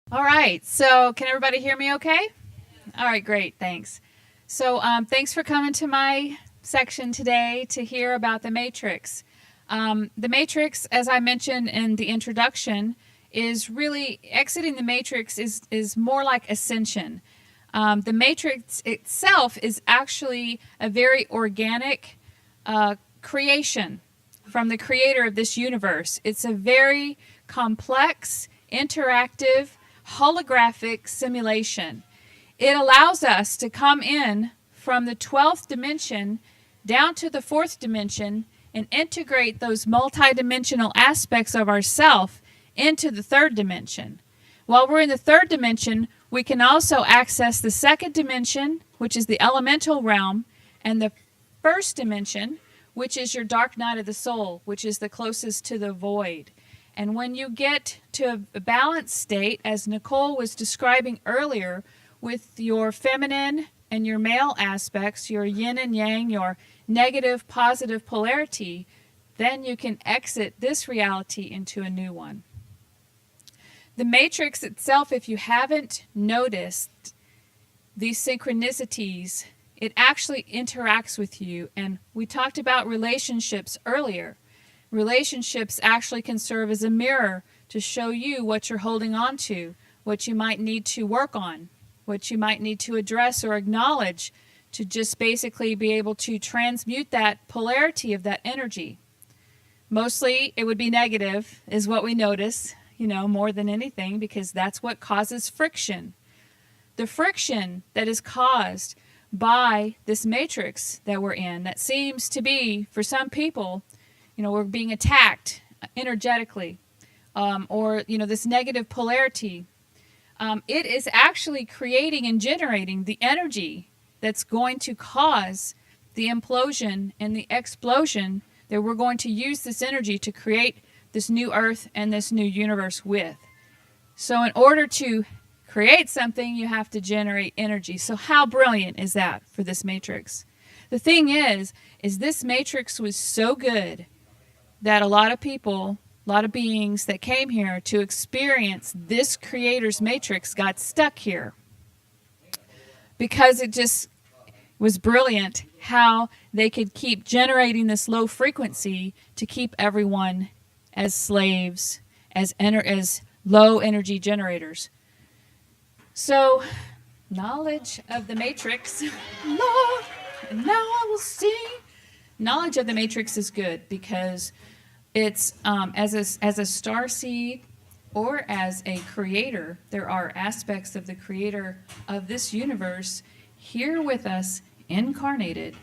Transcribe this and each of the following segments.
All right, so can everybody hear me okay? All right, great, thanks. So thanks for coming to my section today to hear about the matrix. The matrix, as I mentioned in the introduction, is really exiting the matrix is more like ascension. The matrix itself is actually a very organic creation from the creator of this universe. It's a very complex, interactive, holographic simulation. It allows us to come in from the 12th dimension down to the 4th dimension and integrate those multidimensional aspects of ourself into the 3rd dimension. While we're in the 3rd dimension, we can also access the 2nd dimension, which is the elemental realm, and the 1st dimension, which is your dark night of the soul, which is the closest to the void. And when you get to a balanced state, as Nicole was describing earlier, with your feminine and your male aspects, your yin and yang, your negative, positive polarity, then you can exit this reality into a new one. The matrix itself, if you haven't noticed these synchronicities, it actually interacts with you. And we talked about relationships earlier. Relationships actually can serve as a mirror to show you what you're holding on to, what you might need to work on, what you might need to address or acknowledge to just basically be able to transmute that polarity of that energy. Mostly it would be negative, is what we notice, more than anything, because that's what causes friction. The friction that is caused by this matrix that we're in, that seems to be, for some people, we're being attacked energetically, or this negative polarity. It is actually creating and generating the energy that's going to cause the implosion and the explosion that we're going to use this energy to create this new earth and this new universe with. So in order to create something, you have to generate energy. So how brilliant is that for this matrix? The thing is this matrix was so good that a lot of people, a lot of beings that came here to experience this creator's matrix got stuck here. Because it just was brilliant how they could keep generating this low frequency to keep everyone as slaves, as low energy generators. So, knowledge of the matrix, Lord, and now I will sing. Knowledge of the matrix is good because it's as a star seed or as a creator, there are aspects of the creator of this universe here with us, incarnated.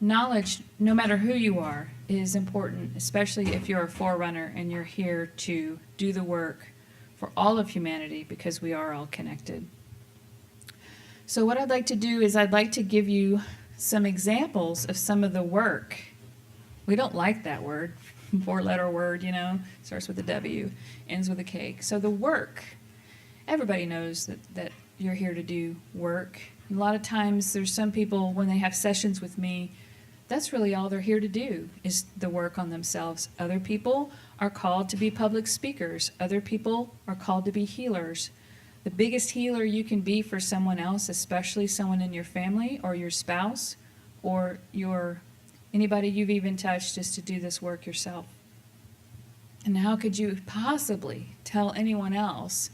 Knowledge, no matter who you are, is important, especially if you're a forerunner and you're here to do the work for all of humanity, because we are all connected. So what I'd like to do is I'd like to give you some examples of some of the work. We don't like that word, 4-letter word, starts with a W, ends with a K. So the work, everybody knows that you're here to do work. A lot of times there's some people, when they have sessions with me, that's really all they're here to do, is the work on themselves. Other people are called to be public speakers. Other people are called to be healers. The biggest healer you can be for someone else, especially someone in your family or your spouse or anybody you've even touched, is to do this work yourself. And how could you possibly tell anyone else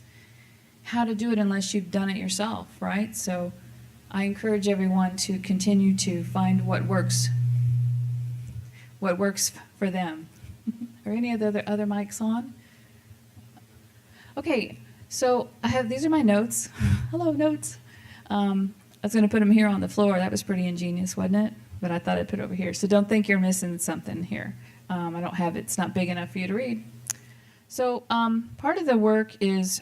how to do it unless you've done it yourself, right? So I encourage everyone to continue to find what works for them. Are any of the other mics on? Okay, so these are my notes. Hello, notes. I was going to put them here on the floor. That was pretty ingenious, wasn't it? But I thought I'd put it over here. So don't think you're missing something here. I don't have it. It's not big enough for you to read. So part of the work is,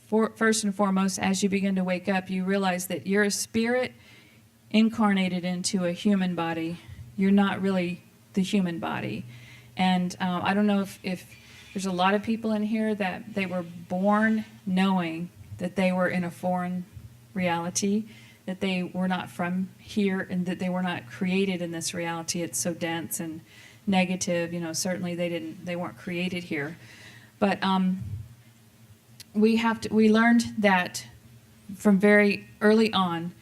first and foremost, as you begin to wake up, you realize that you're a spirit incarnated into a human body. You're not really the human body. And I don't know if there's a lot of people in here that they were born knowing that they were in a foreign reality, that they were not from here, and that they were not created in this reality. It's so dense and negative. Certainly they weren't created here. But we learned that from very early on.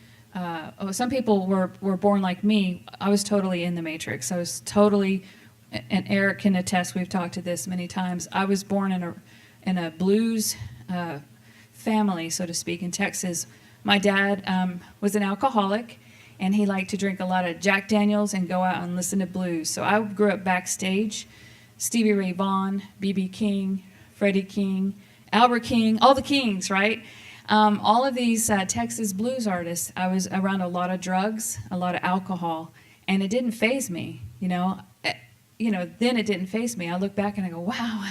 Some people were born like me. I was totally in the matrix. I was totally, and Eric can attest. We've talked to this many times. I was born in a blues family, so to speak, in Texas. My dad was an alcoholic, and he liked to drink a lot of Jack Daniels and go out and listen to blues. So I grew up backstage. Stevie Ray Vaughan, B.B. King, Freddie King, Albert King, all the Kings, right? All of these Texas blues artists. I was around a lot of drugs, a lot of alcohol, and it didn't faze me. Then it didn't faze me. I look back and I go, wow,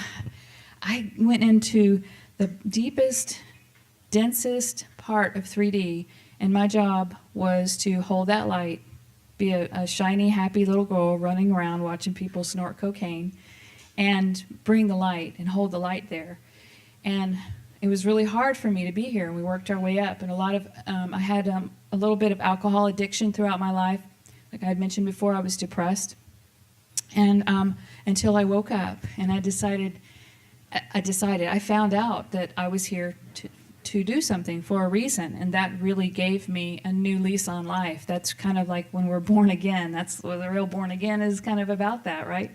I went into the deepest, densest part of 3D, and my job was to hold that light, be a shiny, happy little girl running around watching people snort cocaine, and bring the light and hold the light there. And it was really hard for me to be here, and we worked our way up. And I had a little bit of alcohol addiction throughout my life. Like I had mentioned before, I was depressed. And until I woke up, and I found out that I was here to do something for a reason, and that really gave me a new lease on life. That's kind of like when we're born again. That's what the real born again is, kind of about that, right?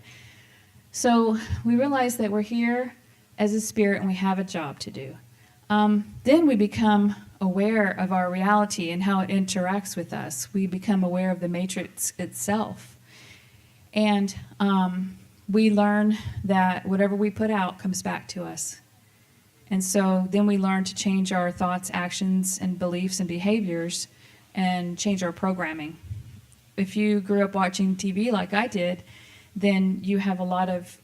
So we realize that we're here as a spirit and we have a job to do. Then we become aware of our reality and how it interacts with us. We become aware of the matrix itself. And we learn that whatever we put out comes back to us. And so then we learn to change our thoughts, actions, and beliefs and behaviors and change our programming. If you grew up watching TV like I did, then you have a lot of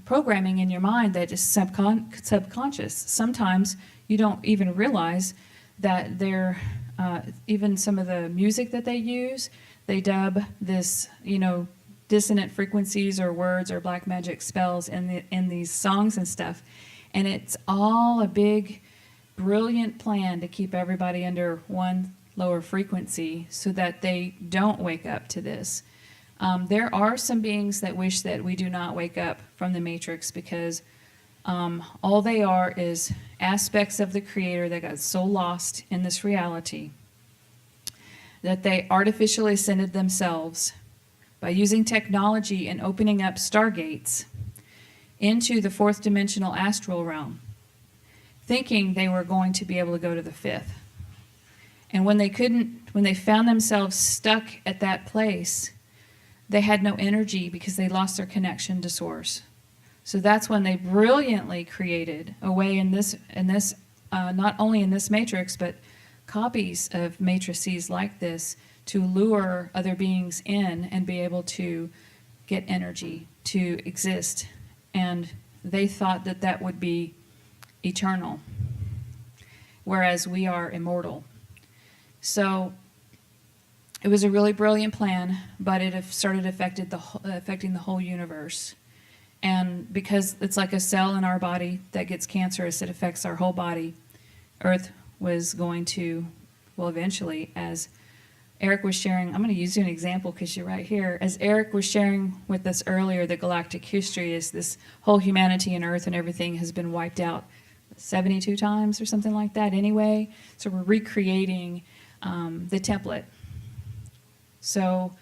programming in your mind that is subconscious. Sometimes you don't even realize that they're, even some of the music that they use, they dub this, dissonant frequencies or words or black magic spells in these songs and stuff. And it's all a big, brilliant plan to keep everybody under one lower frequency so that they don't wake up to this. There are some beings that wish that we do not wake up from the matrix because all they are is aspects of the Creator that got so lost in this reality that they artificially ascended themselves by using technology and opening up stargates into the fourth dimensional astral realm, thinking they were going to be able to go to the fifth. And when they found themselves stuck at that place, they had no energy because they lost their connection to Source. So that's when they brilliantly created a way in this, not only in this matrix, but copies of matrices like this to lure other beings in and be able to get energy to exist. And they thought that that would be eternal, whereas we are immortal. So it was a really brilliant plan, but it started affecting the whole universe. And because it's like a cell in our body that gets cancerous, it affects our whole body. Earth was going to, well, eventually, as Eric was sharing, I'm going to use you an example because you're right here. As Eric was sharing with us earlier, the galactic history is this whole humanity and Earth and everything has been wiped out 72 times or something like that anyway. So we're recreating the template. So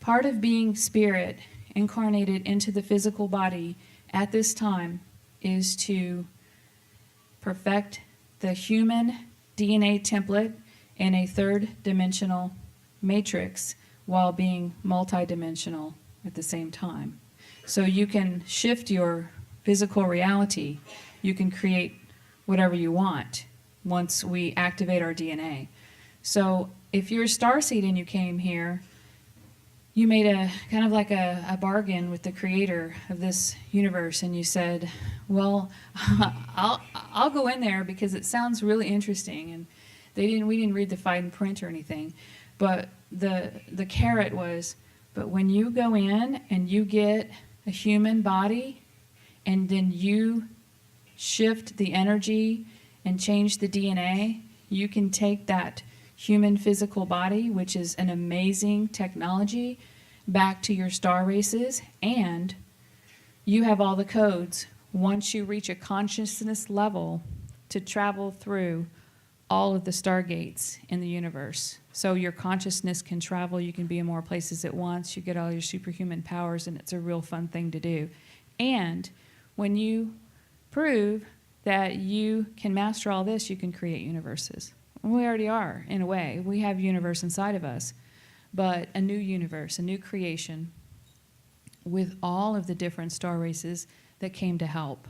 part of being spirit incarnated into the physical body at this time is to perfect the human DNA template in a third dimensional matrix while being multidimensional at the same time. So you can shift your physical reality. You can create whatever you want once we activate our DNA. So if you're a starseed and you came here, you made a kind of like a bargain with the Creator of this universe, and you said, well, I'll go in there because it sounds really interesting. And we didn't read the fine print or anything, but the carrot was, but when you go in and you get a human body and then you shift the energy and change the DNA, you can take that human physical body, which is an amazing technology, back to your star races, and you have all the codes. Once you reach a consciousness level to travel through all of the stargates in the universe. So your consciousness can travel, you can be in more places at once, you get all your superhuman powers, and it's a real fun thing to do. And when you prove that you can master all this, you can create universes. And we already are, in a way. We have universe inside of us, but a new universe, a new creation with all of the different star races that came to help.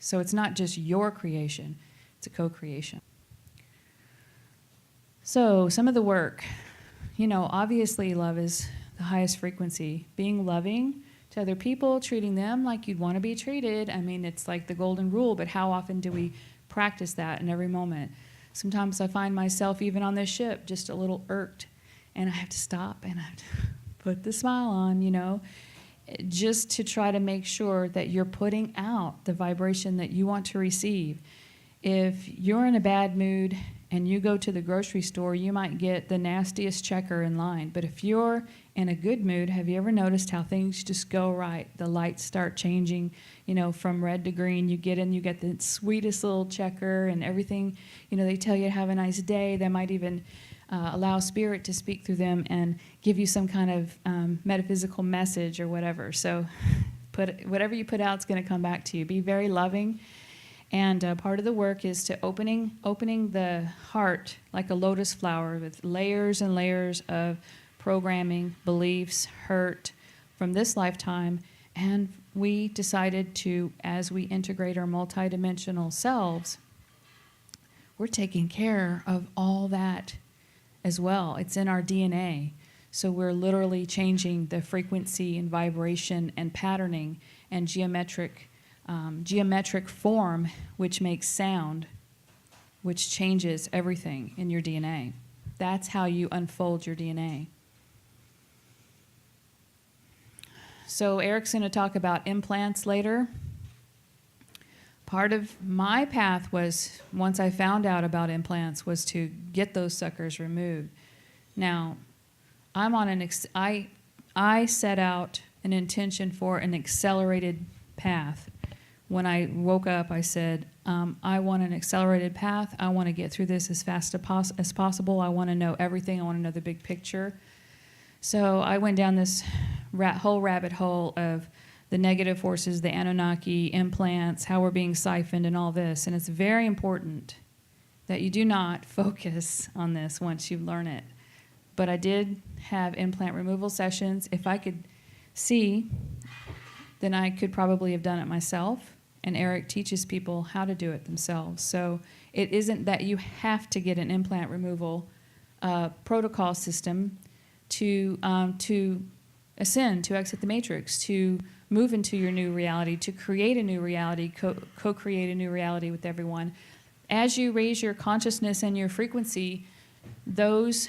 So it's not just your creation, it's a co-creation. So some of the work, obviously love is the highest frequency. Being loving to other people, treating them like you'd want to be treated. I mean, it's like the golden rule, but how often do we practice that in every moment? Sometimes I find myself, even on this ship, just a little irked, and I have to stop and I have to put the smile on, just to try to make sure that you're putting out the vibration that you want to receive. If you're in a bad mood and you go to the grocery store, you might get the nastiest checker in line. But if you're in a good mood, have you ever noticed how things just go right? The lights start changing, from red to green. You get in, you get the sweetest little checker and everything. They tell you to have a nice day. They might even allow spirit to speak through them and give you some kind of metaphysical message or whatever. So whatever you put out is going to come back to you. Be very loving. And part of the work is to opening the heart like a lotus flower with layers and layers of programming, beliefs, hurt from this lifetime. And we decided to, as we integrate our multidimensional selves, we're taking care of all that as well. It's in our DNA. So we're literally changing the frequency and vibration and patterning and geometric form, which makes sound, which changes everything in your DNA. That's how you unfold your DNA. So Eric's going to talk about implants later. Part of my path was, once I found out about implants, was to get those suckers removed. Now, I set out an intention for an accelerated path. When I woke up, I said, I want an accelerated path. I want to get through this as fast as possible. I want to know everything. I want to know the big picture. So I went down this whole rabbit hole of the negative forces, the Anunnaki, implants, how we're being siphoned, and all this. And it's very important that you do not focus on this once you learn it. But I did have implant removal sessions. If I could see, then I could probably have done it myself. And Eric teaches people how to do it themselves. So it isn't that you have to get an implant removal protocol system to ascend, to exit the matrix, to move into your new reality, to create a new reality, co-create a new reality with everyone. As you raise your consciousness and your frequency, those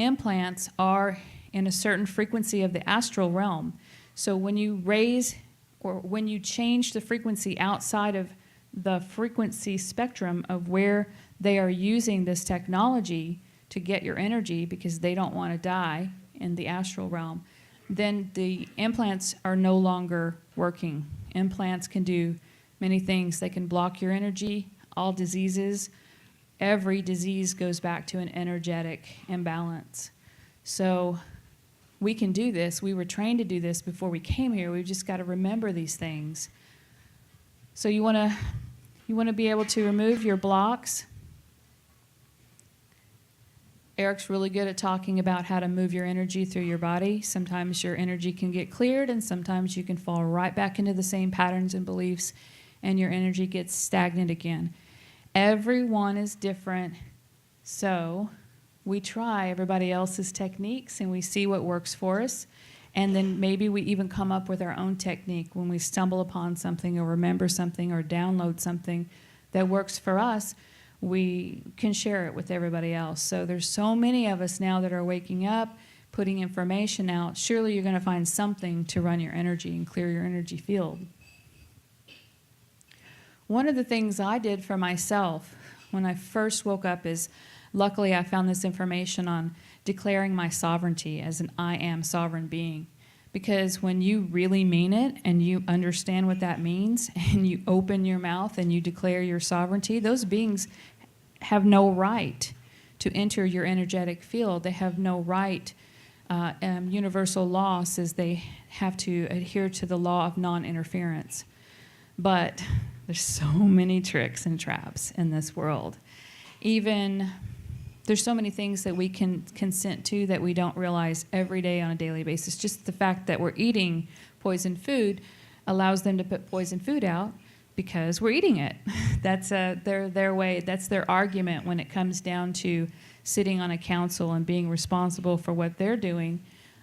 implants are in a certain frequency of the astral realm. So when you raise or when you change the frequency outside of the frequency spectrum of where they are using this technology to get your energy because they don't want to die in the astral realm, then the implants are no longer working. Implants can do many things. They can block your energy, all diseases. Every disease goes back to an energetic imbalance. So we can do this. We were trained to do this before we came here. We've just got to remember these things. So you want to be able to remove your blocks. Eric's really good at talking about how to move your energy through your body. Sometimes your energy can get cleared, and sometimes you can fall right back into the same patterns and beliefs, and your energy gets stagnant again. Everyone is different, so we try everybody else's techniques and we see what works for us, and then maybe we even come up with our own technique when we stumble upon something or remember something or download something that works for us. We can share it with everybody else. So there's so many of us now that are waking up, putting information out. Surely you're going to find something to run your energy and clear your energy field. One of the things I did for myself when I first woke up is, luckily I found this information on declaring my sovereignty as an I am sovereign being. Because when you really mean it and you understand what that means and you open your mouth and you declare your sovereignty, those beings have no right to enter your energetic field. They have no right. Universal law says they have to adhere to the law of non-interference. But there's so many tricks and traps in this world. Even there's so many things that we can consent to that we don't realize every day on a daily basis. Just the fact that we're eating poison food allows them to put poison food out because we're eating it. That's their way. That's their argument when it comes down to sitting on a council and being responsible for what they're doing.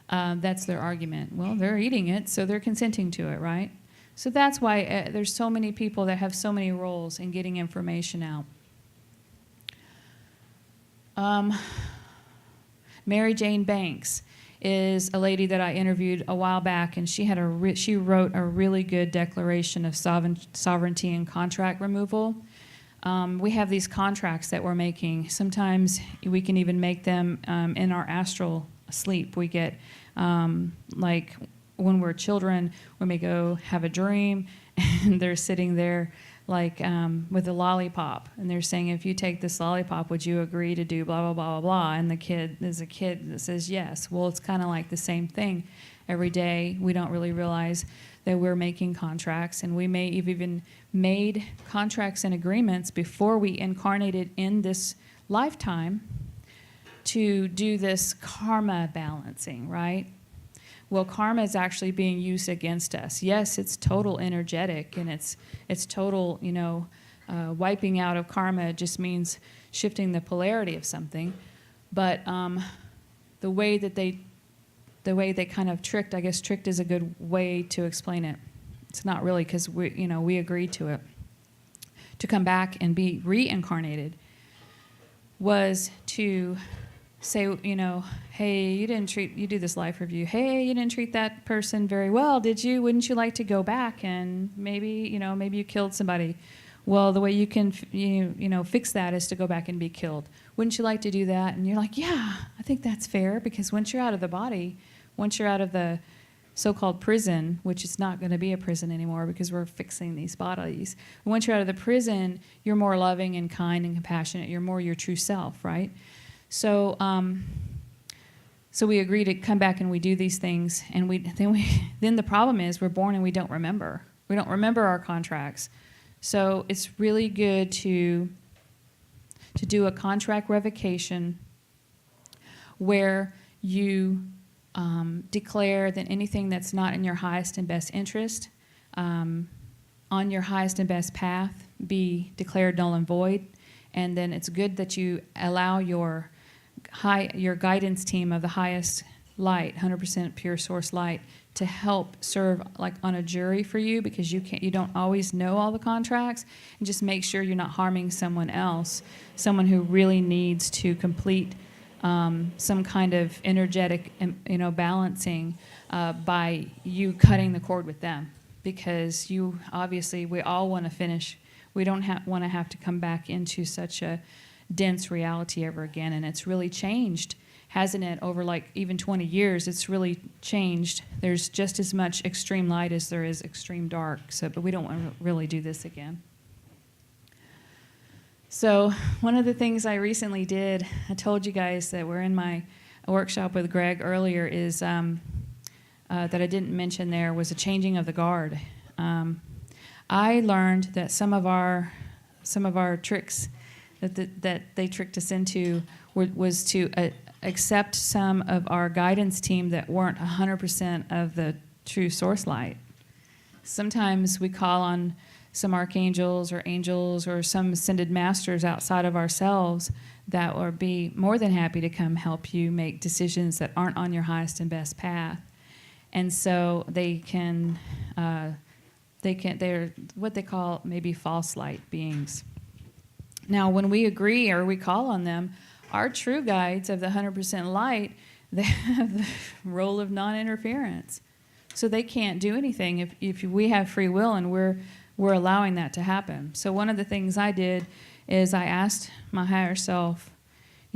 That's their argument. Well, they're eating it, so they're consenting to it, right? So that's why there's so many people that have so many roles in getting information out. Mary Jane Banks is a lady that I interviewed a while back, and she wrote a really good declaration of sovereignty and contract removal. We have these contracts that we're making. Sometimes we can even make them in our astral sleep. We get, like when we're children, we may go have a dream, and they're sitting there like with a lollipop, and they're saying, if you take this lollipop, would you agree to do blah, blah, blah, blah, blah? And there's a kid that says yes. Well, it's kind of like the same thing. Every day, we don't really realize that we're making contracts, and we may have even made contracts and agreements before we incarnated in this lifetime to do this karma balancing, right? Well, karma is actually being used against us. Yes, it's total energetic, and it's total, wiping out of karma just means shifting the polarity of something. But the way they kind of tricked, I guess tricked is a good way to explain it. It's not really, because we agreed to it. To come back and be reincarnated was to say, hey, you do this life review. Hey, you didn't treat that person very well, did you? Wouldn't you like to go back and maybe you killed somebody? Well, the way you can, fix that is to go back and be killed. Wouldn't you like to do that? And you're like, yeah, I think that's fair, because once you're out of the body, once you're out of the so-called prison, which is not going to be a prison anymore because we're fixing these bodies. Once you're out of the prison, you're more loving and kind and compassionate. You're more your true self, right? So, so we agree to come back and we do these things, and then the problem is we're born and we don't remember. We don't remember our contracts. So it's really good to do a contract revocation where you declare that anything that's not in your highest and best interest, on your highest and best path, be declared null and void. And then it's good that you allow your guidance team of the highest light, 100% pure source light, to help serve like on a jury for you, because you don't always know all the contracts, and just make sure you're not harming someone else, someone who really needs to complete some kind of energetic, balancing by you cutting the cord with them, because we all want to finish. We don't want to have to come back into such a dense reality ever again, and it's really changed, hasn't it? Over like even 20 years, it's really changed. There's just as much extreme light as there is extreme dark. But we don't want to really do this again. So one of the things I recently did, I told you guys that we're in my workshop with Greg earlier, is that I didn't mention there, was a changing of the guard. I learned that some of our tricks that they tricked us into was to accept some of our guidance team that weren't 100% of the true source light. Sometimes we call on some archangels or angels or some ascended masters outside of ourselves that would be more than happy to come help you make decisions that aren't on your highest and best path. And so they're what they call maybe false light beings. Now, when we agree or we call on them, our true guides of the 100% light, they have the role of non-interference. So they can't do anything if we have free will and we're allowing that to happen. So one of the things I did is I asked my higher self,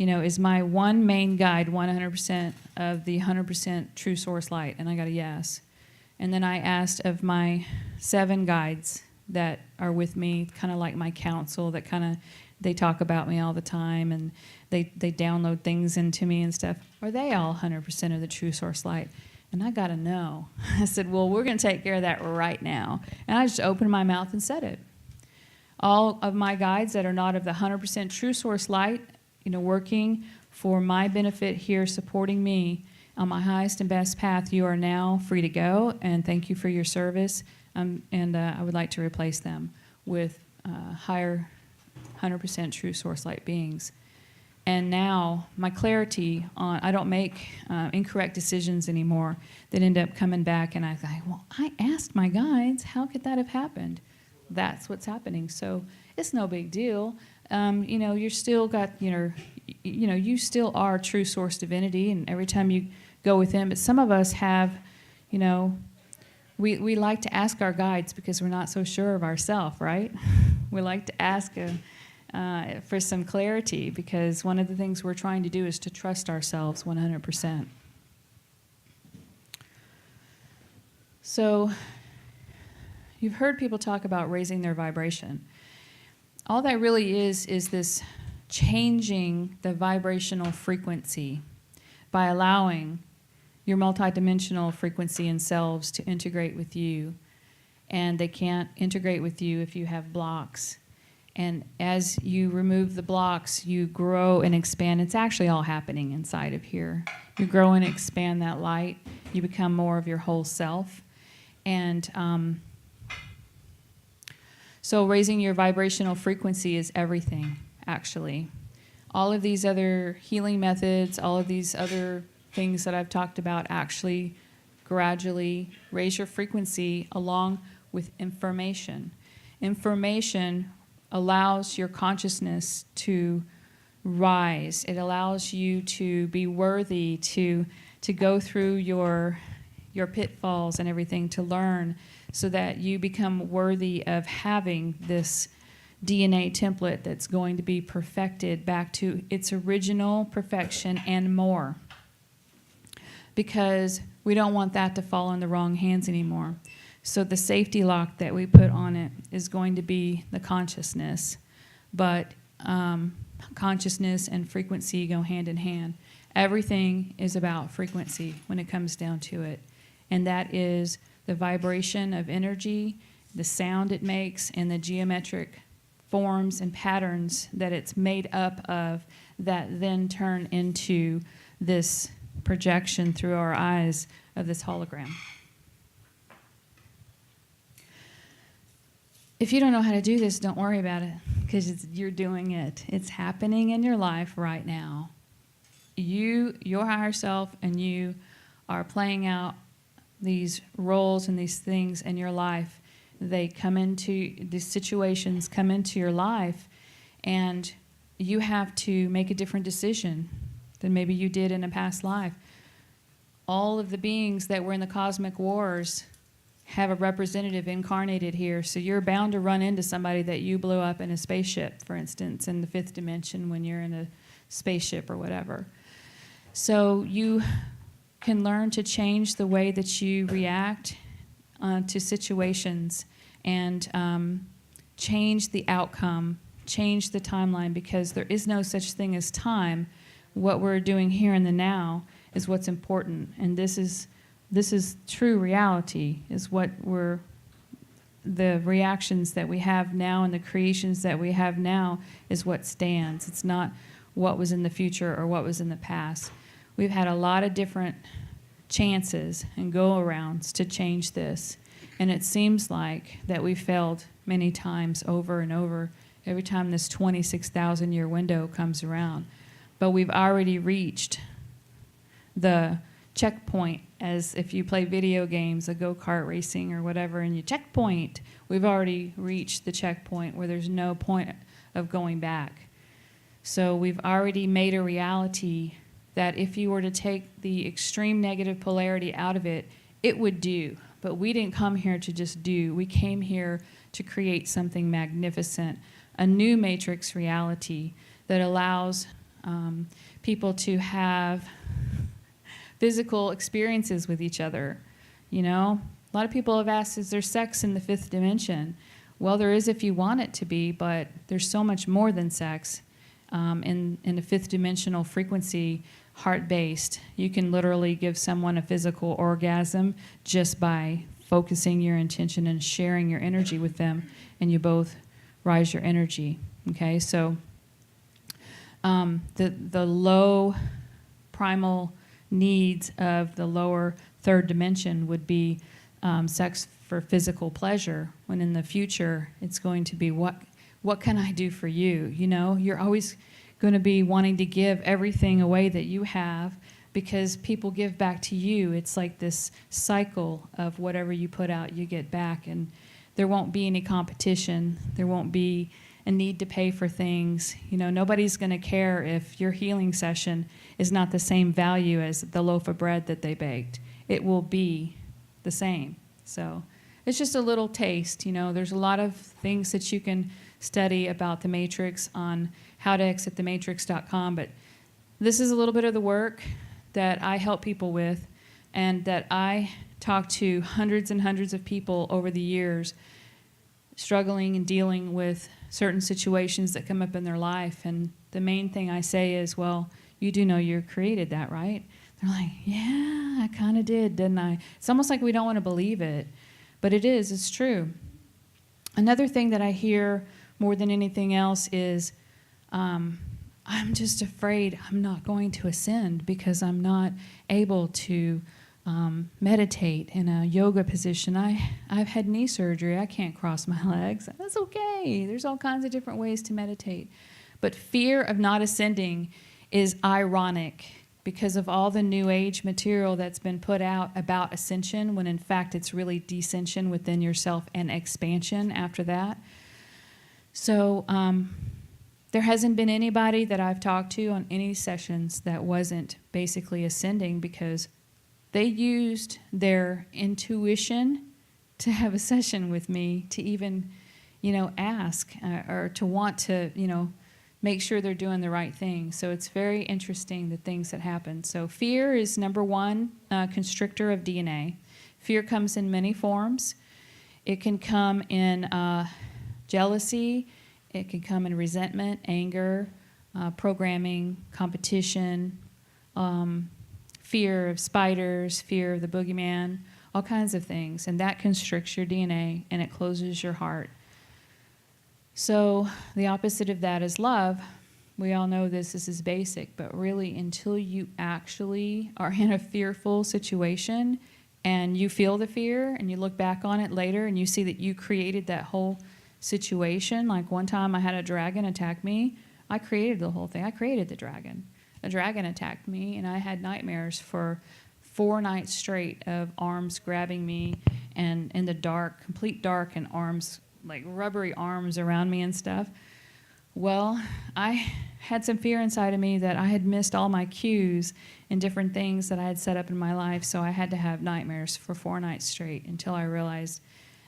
is my one main guide 100% of the 100% true source light? And I got a yes. And then I asked of my 7 guides that are with me, kind of like my counsel, that kind of, they talk about me all the time, and they download things into me and stuff. Are they all 100% of the true source light? And I got to know. I said, well, we're going to take care of that right now. And I just opened my mouth and said it. All of my guides that are not of the 100% true source light, working for my benefit here, supporting me on my highest and best path, you are now free to go, and thank you for your service. And I would like to replace them with higher 100% true source light beings. And now my clarity on, I don't make incorrect decisions anymore that end up coming back, and I think, well, I asked my guides, how could that have happened? That's what's happening. So it's no big deal. You're still got, you still are true source divinity, and every time you go with him. But some of us have, we like to ask our guides because we're not so sure of ourselves, right? We like to ask for some clarity, because one of the things we're trying to do is to trust ourselves 100%. So you've heard people talk about raising their vibration. All that really is this changing the vibrational frequency by allowing your multidimensional frequency and selves to integrate with you. And they can't integrate with you if you have blocks. And as you remove the blocks, you grow and expand. It's actually all happening inside of here. You grow and expand that light. You become more of your whole self. And so raising your vibrational frequency is everything, actually. All of these other healing methods, all of these other things that I've talked about actually gradually raise your frequency along with information. Information allows your consciousness to rise. It allows you to be worthy to go through your pitfalls and everything, to learn, so that you become worthy of having this DNA template that's going to be perfected back to its original perfection and more. Because we don't want that to fall in the wrong hands anymore. So the safety lock that we put on it is going to be the consciousness. But consciousness and frequency go hand in hand. Everything is about frequency when it comes down to it. And that is the vibration of energy, the sound it makes, and the geometric forms and patterns that it's made up of, that then turn into this projection through our eyes of this hologram. If you don't know how to do this, don't worry about it, because you're doing it. It's happening in your life right now. You, your higher self, and you are playing out these roles and these things in your life. They come into, these situations come into your life, and you have to make a different decision than maybe you did in a past life. All of the beings that were in the cosmic wars have a representative incarnated here, so you're bound to run into somebody that you blew up in a spaceship, for instance, in the 5th dimension when you're in a spaceship or whatever. So you can learn to change the way that you react to situations, and change the outcome, change the timeline, because there is no such thing as time. What we're doing here in the now is what's important, and this is true reality, is what the reactions that we have now and the creations that we have now is what stands. It's not what was in the future or what was in the past. We've had a lot of different chances and go-arounds to change this, and it seems like that we failed many times over and over every time this 26,000-year window comes around. But we've already reached the checkpoint, as if you play video games, a go-kart racing or whatever, and you checkpoint. We've already reached the checkpoint where there's no point of going back. So we've already made a reality that if you were to take the extreme negative polarity out of it, it would do. But we didn't come here to just do. We came here to create something magnificent, a new matrix reality that allows people to have physical experiences with each other. You know, a lot of people have asked, is there sex in the fifth dimension? Well, there is if you want it to be, but there's so much more than sex. In a fifth dimensional frequency, heart-based, you can literally give someone a physical orgasm just by focusing your intention and sharing your energy with them, and you both rise your energy. Okay, so the low primal needs of the lower third dimension would be sex for physical pleasure, when in the future it's going to be what can I do for you? You know, you're always going to be wanting to give everything away that you have, because people give back to you. It's like this cycle of whatever you put out, you get back, and there won't be any competition. There won't be a need to pay for things. You know, nobody's going to care if your healing session is not the same value as the loaf of bread that they baked. It will be the same. So it's just a little taste. You know, there's a lot of things that you can study about the Matrix on howtoexitthematrix.com, but this is a little bit of the work that I help people with, and that I talk to hundreds and hundreds of people over the years struggling and dealing with certain situations that come up in their life. And the main thing I say is, well, you do know you created that, right? They're like, yeah, I kind of did, didn't I? It's almost like we don't want to believe it, but it is, it's true. Another thing that I hear more than anything else is, I'm just afraid I'm not going to ascend because I'm not able to meditate in a yoga position. I've had knee surgery. I can't cross my legs. That's okay. There's all kinds of different ways to meditate. But fear of not ascending is ironic because of all the New Age material that's been put out about ascension, when in fact it's really descension within yourself and expansion after that. So there hasn't been anybody that I've talked to on any sessions that wasn't basically ascending, because they used their intuition to have a session with me, to even, you know, ask or to want to, you know, make sure they're doing the right thing. So it's very interesting, the things that happen. So fear is number one constrictor of DNA. Fear comes in many forms. It can come in jealousy. It can come in resentment, anger, programming, competition, fear of spiders, fear of the boogeyman, all kinds of things. And that constricts your DNA and it closes your heart. So the opposite of that is love. We all know this is basic, but really until you actually are in a fearful situation and you feel the fear and you look back on it later and you see that you created that whole situation. Like one time I had a dragon attack me. I created the whole thing. I created the dragon. A dragon attacked me, and I had nightmares for 4 nights straight of arms grabbing me and in the dark, complete dark, and arms, like rubbery arms around me and stuff. Well, I had some fear inside of me that I had missed all my cues and different things that I had set up in my life, so I had to have nightmares for 4 nights straight until I realized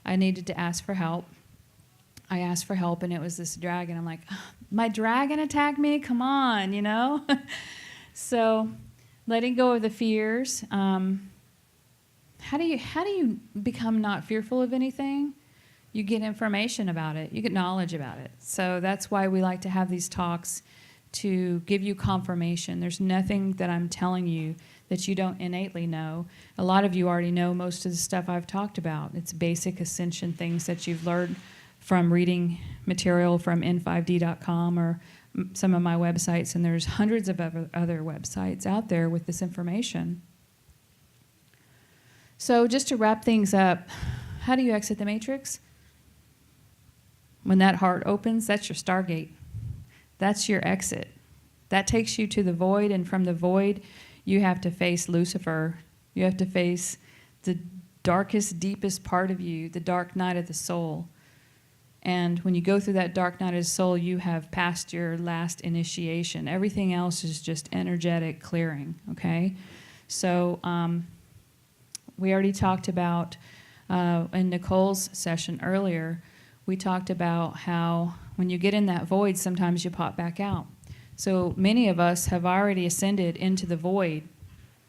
I needed to ask for help. I asked for help, and it was this dragon. I'm like, oh, my dragon attacked me? Come on, you know? So letting go of the fears. How do you become not fearful of anything? You get information about it. You get knowledge about it. So that's why we like to have these talks, to give you confirmation. There's nothing that I'm telling you that you don't innately know. A lot of you already know most of the stuff I've talked about. It's basic ascension things that you've learned from reading material from n5d.com or some of my websites, and there's hundreds of other websites out there with this information. So just to wrap things up, how do you exit the matrix? When that heart opens, that's your stargate. That's your exit. That takes you to the void, and from the void, you have to face Lucifer. You have to face the darkest, deepest part of you, the dark night of the soul. And when you go through that dark night of the soul, you have passed your last initiation. Everything else is just energetic clearing, okay? So we already talked about, in Nicole's session earlier, we talked about how when you get in that void, sometimes you pop back out. So many of us have already ascended into the void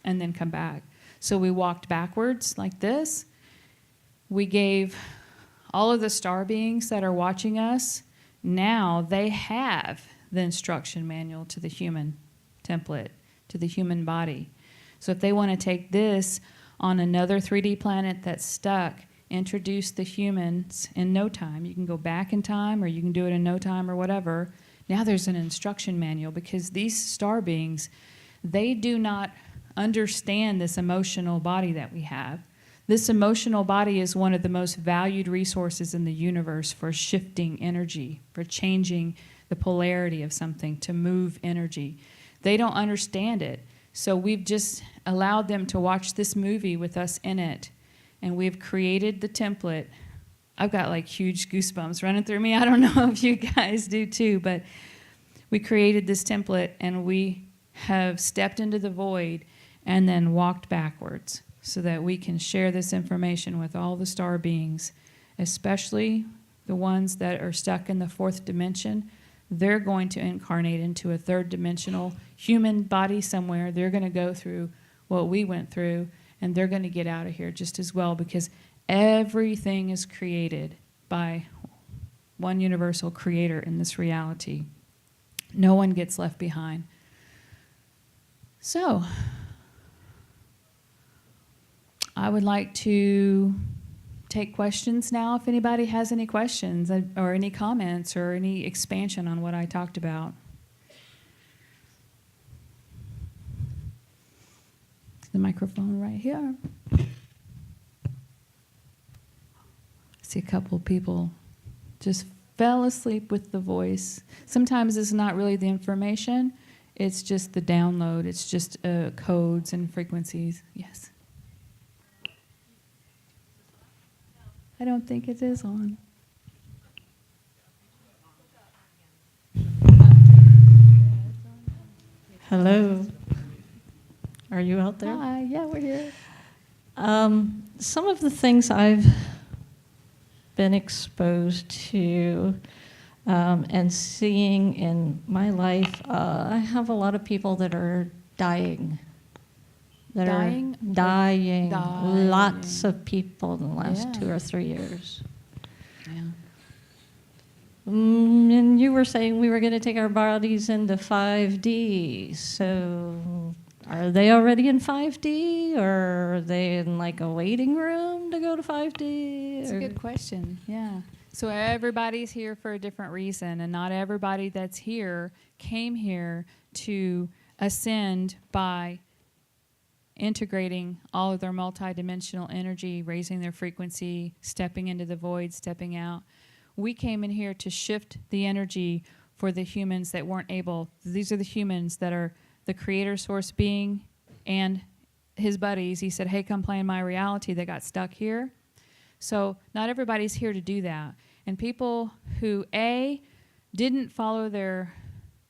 and then come back. So we walked backwards like this. We gave all of the star beings that are watching us, now they have the instruction manual to the human template, to the human body. So if they want to take this on another 3D planet that's stuck, introduce the humans in no time. You can go back in time, or you can do it in no time, or whatever. Now there's an instruction manual, because these star beings, they do not understand this emotional body that we have. This emotional body is one of the most valued resources in the universe for shifting energy, for changing the polarity of something, to move energy. They don't understand it. So we've just allowed them to watch this movie with us in it. And we've created the template. I've got like huge goosebumps running through me. I don't know if you guys do too, but we created this template, and we have stepped into the void and then walked backwards so that we can share this information with all the star beings, especially the ones that are stuck in the fourth dimension. They're going to incarnate into a third dimensional human body somewhere. They're going to go through what we went through, and they're going to get out of here just as well, because everything is created by one universal creator in this reality. No one gets left behind. So, I would like to take questions now if anybody has any questions or any comments or any expansion on what I talked about. The microphone right here. I see a couple of people just fell asleep with the voice. Sometimes it's not really the information, it's just the download. It's just codes and frequencies. Yes. I don't think it is on. Hello. Are you out there? Hi, yeah, we're here. Some of the things I've been exposed to and seeing in my life, I have a lot of people that are dying. Dying? Dying. Dying. Lots of people in the last Yeah. 2 or 3 years. Yeah. And you were saying we were going to take our bodies into 5D. So are they already in 5D, or are they in like a waiting room to go to 5D? It's a good question. Yeah. So everybody's here for a different reason, and not everybody that's here came here to ascend by integrating all of their multidimensional energy, raising their frequency, stepping into the void, stepping out. We came in here to shift the energy for the humans that weren't able. These are the humans that are the creator source being and his buddies. He said, hey, come play in my reality. They got stuck here. So not everybody's here to do that. And people who, A, didn't follow their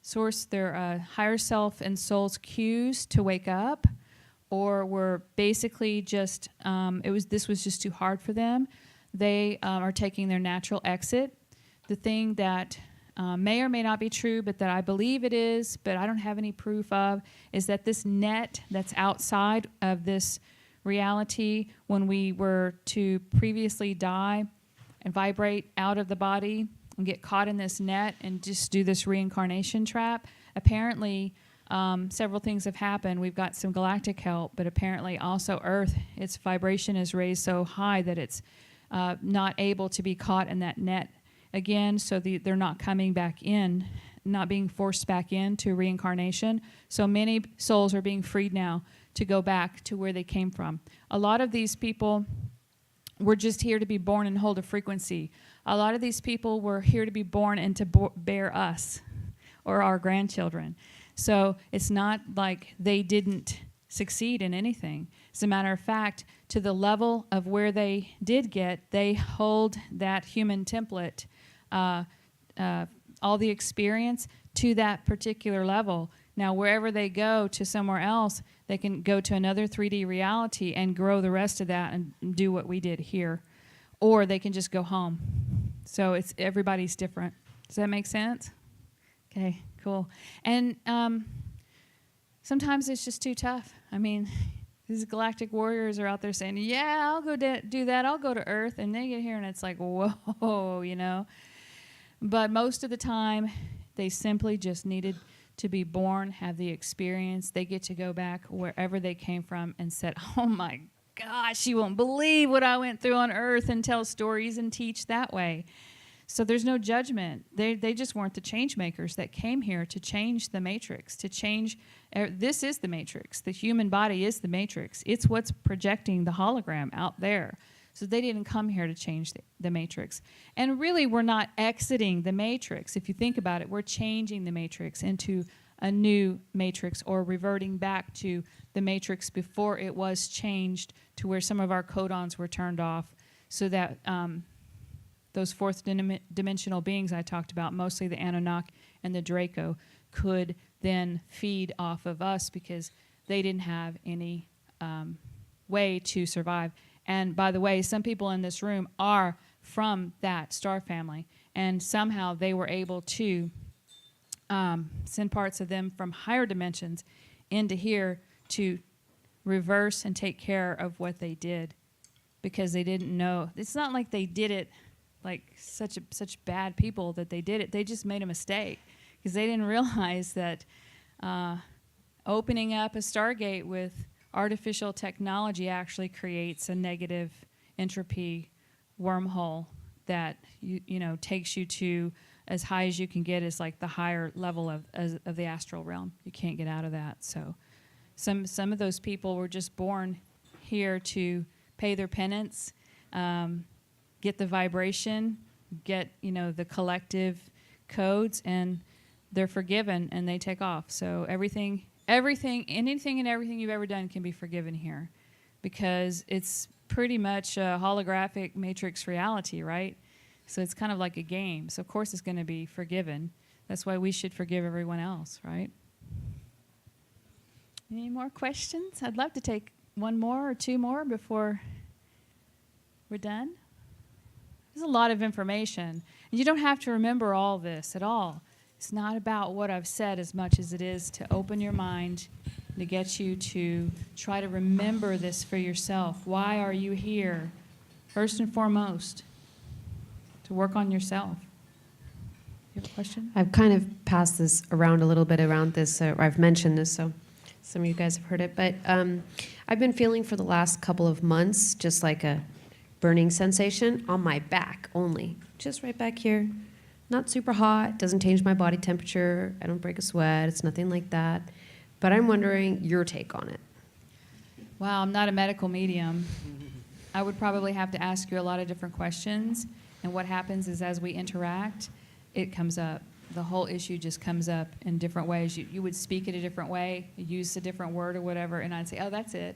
source, their higher self and soul's cues to wake up, or were basically just, this was just too hard for them, they are taking their natural exit. The thing that may or may not be true, but that I believe it is, but I don't have any proof of, is that this net that's outside of this reality, when we were to previously die and vibrate out of the body and get caught in this net and just do this reincarnation trap, apparently several things have happened. We've got some galactic help, but apparently also Earth, its vibration is raised so high that it's not able to be caught in that net again, so they're not coming back in, not being forced back into reincarnation. So many souls are being freed now to go back to where they came from. A lot of these people were just here to be born and hold a frequency. A lot of these people were here to be born and to bear us or our grandchildren. So it's not like they didn't succeed in anything. As a matter of fact, to the level of where they did get, they hold that human template, all the experience to that particular level. Now, wherever they go to somewhere else, they can go to another 3D reality and grow the rest of that and do what we did here. Or they can just go home. So everybody's different. Does that make sense? Okay, Cool. And sometimes it's just too tough. I mean, these galactic warriors are out there saying, yeah, I'll go do that. I'll go to Earth. And they get here and it's like, whoa, you know. But most of the time, they simply just needed to be born, have the experience. They get to go back wherever they came from and said, oh my gosh, you won't believe what I went through on Earth, and tell stories and teach that way. So there's no judgment. They just weren't the change makers that came here to change the matrix, to change. This is the matrix. The human body is the matrix. It's what's projecting the hologram out there. So they didn't come here to change the matrix. And really, we're not exiting the matrix. If you think about it, we're changing the matrix into a new matrix, or reverting back to the matrix before it was changed to where some of our codons were turned off, so that those fourth dimensional beings I talked about, mostly the Anunnaki and the Draco, could then feed off of us because they didn't have any way to survive. And by the way, some people in this room are from that star family, and somehow they were able to send parts of them from higher dimensions into here to reverse and take care of what they did, because they didn't know. It's not like they did it like such bad people that they did it. They just made a mistake because they didn't realize that opening up a Stargate with artificial technology actually creates a negative entropy wormhole that you know takes you to as high as you can get, is like the higher level of the astral realm. You can't get out of that. So some of those people were just born here to pay their penance, get the vibration, get the collective codes, and they're forgiven and they take off. So anything and everything you've ever done can be forgiven here, because it's pretty much a holographic matrix reality, right? So it's kind of like a game. So of course it's going to be forgiven. That's why we should forgive everyone else, right? Any more questions? I'd love to take one more or two more before we're done. There's a lot of information. And you don't have to remember all this at all. It's not about what I've said as much as it is to open your mind, to get you to try to remember this for yourself. Why are you here? First and foremost, to work on yourself. You have a question? I've kind of passed this around a little bit around this, or I've mentioned this, so some of you guys have heard it. But I've been feeling for the last couple of months just like a burning sensation on my back only, just right back here. Not super hot, doesn't change my body temperature, I don't break a sweat, it's nothing like that. But I'm wondering your take on it. Wow, I'm not a medical medium. I would probably have to ask you a lot of different questions. And what happens is as we interact, it comes up. The whole issue just comes up in different ways. You would speak it a different way, use a different word or whatever, and I'd say, oh, that's it.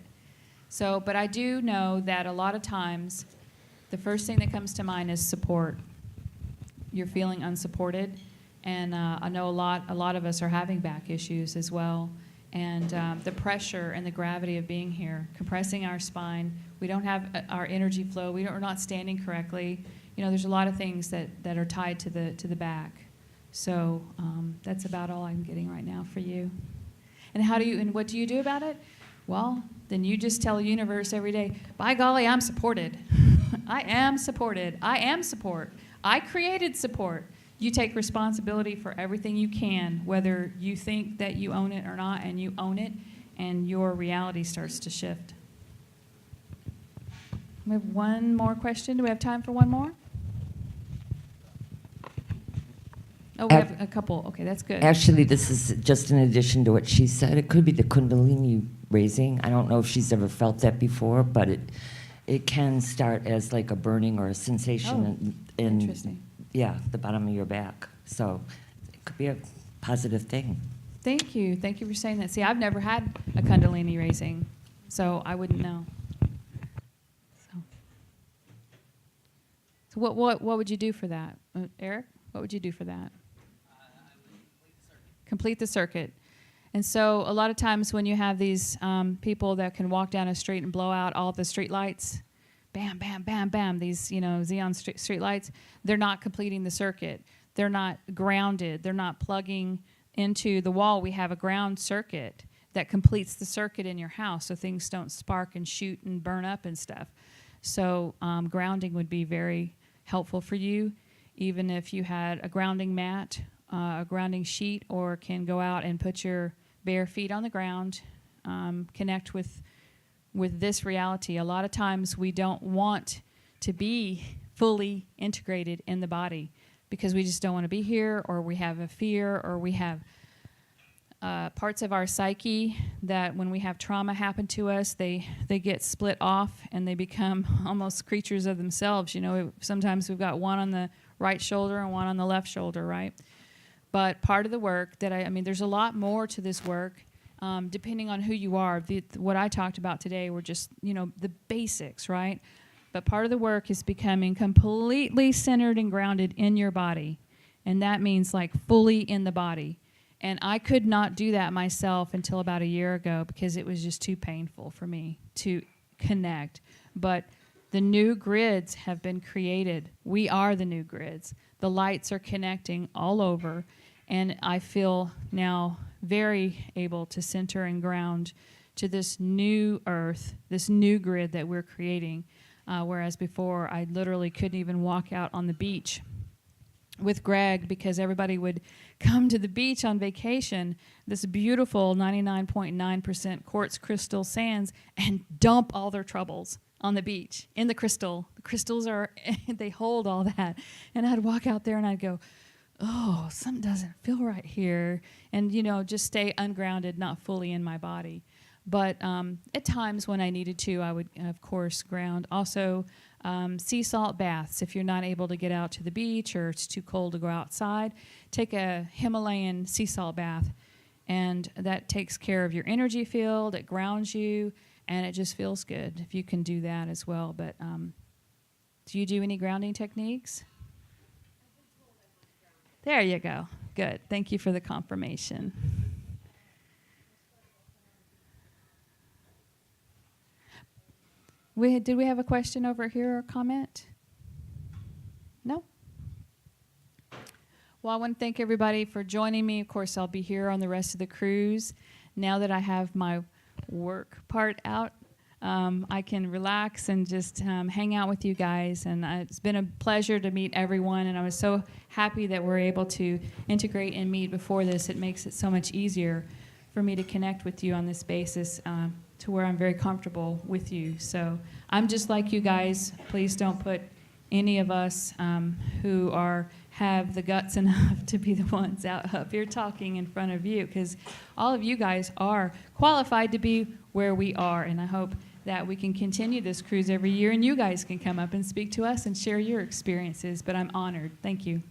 So, but I do know that a lot of times, the first thing that comes to mind is support. You're feeling unsupported, and I know a lot of us are having back issues as well. And the pressure and the gravity of being here, compressing our spine. We don't have our energy flow. We're not standing correctly. There's a lot of things that are tied to the back. So that's about all I'm getting right now for you. And what do you do about it? Well, then you just tell the universe every day, by golly, I'm supported. I am supported. I am support. I created support. You take responsibility for everything you can, whether you think that you own it or not, and you own it, and your reality starts to shift. We have one more question. Do we have time for one more? Oh, we have a couple. Okay, that's good. Actually, this is just in addition to what she said. It could be the Kundalini raising. I don't know if she's ever felt that before, but it can start as like a burning or a sensation in interesting. Yeah, the bottom of your back. So it could be a positive thing. Thank you. Thank you for saying that. See, I've never had a Kundalini raising, so I wouldn't know. So what would you do for that? Eric, what would you do for that? I would Complete the circuit. And so a lot of times when you have these people that can walk down a street and blow out all the street lights, bam, bam, bam, bam, these xeon street lights, they're not completing the circuit. They're not grounded. They're not plugging into the wall, we have a ground circuit that completes the circuit in your house so things don't spark and shoot and burn up and stuff. So grounding would be very helpful for you, even if you had a grounding mat, a grounding sheet, or can go out and put your bare feet on the ground, connect with this reality. A lot of times we don't want to be fully integrated in the body because we just don't want to be here, or we have a fear, or we have parts of our psyche that when we have trauma happen to us, they get split off and they become almost creatures of themselves. You know, sometimes we've got one on the right shoulder and one on the left shoulder, right? But part of the work that I mean, there's a lot more to this work, depending on who you are. What I talked about today were just, you know, the basics, right? But part of the work is becoming completely centered and grounded in your body. And that means like fully in the body. And I could not do that myself until about a year ago because it was just too painful for me to connect. But the new grids have been created. We are the new grids. The lights are connecting all over. And I feel now very able to center and ground to this new earth, this new grid that we're creating. Whereas before, I literally couldn't even walk out on the beach with Greg because everybody would come to the beach on vacation, this beautiful 99.9% quartz crystal sands, and dump all their troubles on the beach in the crystal. The crystals are, they hold all that. And I'd walk out there and I'd go, oh, something doesn't feel right here. And, you know, just stay ungrounded, not fully in my body. But at times when I needed to, I would, of course, ground. Also, sea salt baths. If you're not able to get out to the beach or it's too cold to go outside, take a Himalayan sea salt bath. And that takes care of your energy field, it grounds you, and it just feels good if you can do that as well. But do you do any grounding techniques? There you go. Good. Thank you for the confirmation. Did we have a question over here or comment? No? Well, I want to thank everybody for joining me. Of course, I'll be here on the rest of the cruise. Now that I have my work part out, I can relax and just hang out with you guys. And it's been a pleasure to meet everyone. And I was so happy that we're able to integrate and meet before this. It makes it so much easier for me to connect with you on this basis to where I'm very comfortable with you. So I'm just like you guys. Please don't put any of us who have the guts enough to be the ones out up here talking in front of you, because all of you guys are qualified to be where we are. And I hope that we can continue this cruise every year and you guys can come up and speak to us and share your experiences. But I'm honored. Thank you.